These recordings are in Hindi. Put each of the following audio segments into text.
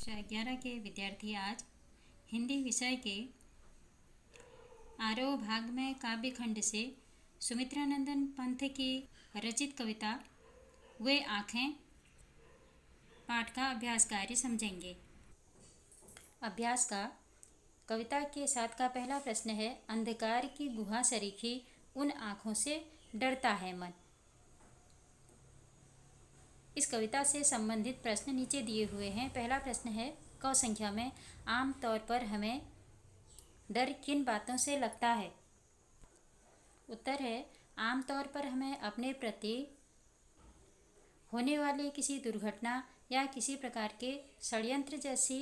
कक्षा 11 के विद्यार्थी आज हिंदी विषय के आरोह भाग में काव्य खंड से सुमित्रानंदन पंत की रचित कविता वे आँखें पाठ का अभ्यास कार्य समझेंगे। अभ्यास का कविता के साथ का पहला प्रश्न है, अंधकार की गुहा सरीखी उन आँखों से डरता है मन। इस कविता से संबंधित प्रश्न नीचे दिए हुए हैं। पहला प्रश्न है, क संख्या में आम तौर पर हमें डर किन बातों से लगता है? उत्तर है, आम तौर पर हमें अपने प्रति होने वाली किसी दुर्घटना या किसी प्रकार के षड्यंत्र जैसी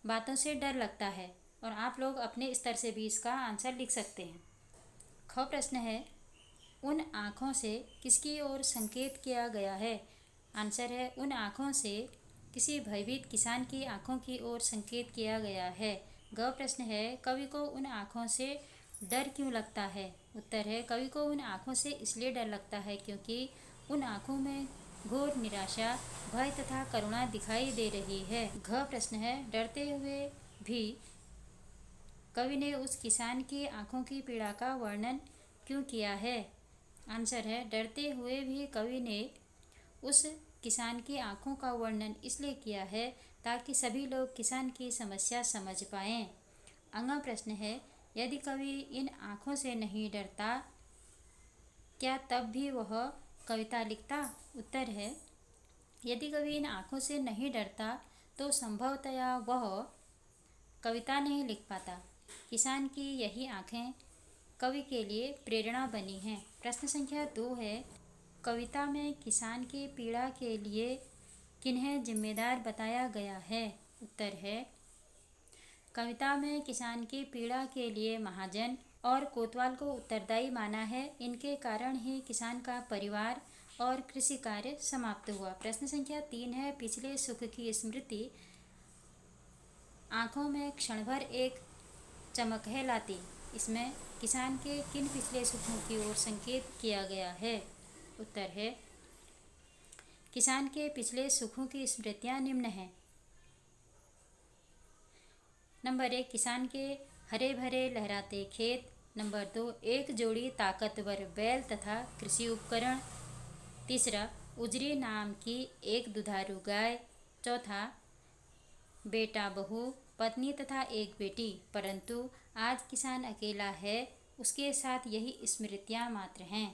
बातों से डर लगता है। और आप लोग अपने स्तर से भी इसका आंसर लिख सकते हैं। ख प्रश्न है, उन आँखों से किसकी ओर संकेत किया गया है? आंसर है, उन आँखों से किसी भयभीत किसान की आँखों की ओर संकेत किया गया है। ग प्रश्न है, कवि को उन आँखों से डर क्यों लगता है? उत्तर है, कवि को उन आँखों से इसलिए डर लगता है क्योंकि उन आँखों में घोर निराशा, भय तथा करुणा दिखाई दे रही है। घ प्रश्न है, डरते हुए भी कवि ने उस किसान की आँखों की पीड़ा का वर्णन क्यों किया है? आंसर है, डरते हुए भी कवि ने उस किसान की आँखों का वर्णन इसलिए किया है ताकि सभी लोग किसान की समस्या समझ पाएं। अंग प्रश्न है, यदि कवि इन आँखों से नहीं डरता, क्या तब भी वह कविता लिखता? उत्तर है, यदि कवि इन आँखों से नहीं डरता तो संभवतया वह कविता नहीं लिख पाता। किसान की यही आँखें कवि के लिए प्रेरणा बनी हैं। प्रश्न संख्या 2 है, कविता में किसान की पीड़ा के लिए किन्हें जिम्मेदार बताया गया है? उत्तर है, कविता में किसान की पीड़ा के लिए महाजन और कोतवाल को उत्तरदायी माना है। इनके कारण ही किसान का परिवार और कृषि कार्य समाप्त हुआ। प्रश्न संख्या 3 है, पिछले सुख की स्मृति आँखों में क्षण भर एक चमक है लाती। इसमें किसान के किन पिछले सुखों की ओर संकेत किया गया है? उत्तर है, किसान के पिछले सुखों की स्मृतियां निम्न हैं। नंबर 1, किसान के हरे भरे लहराते खेत। नंबर 2, एक जोड़ी ताकतवर बैल तथा कृषि उपकरण। तीसरा, उजरी नाम की एक दुधारू गाय। चौथा, बेटा बहू, पत्नी तथा एक बेटी, परंतु आज किसान अकेला है, उसके साथ यही स्मृतियां मात्र हैं।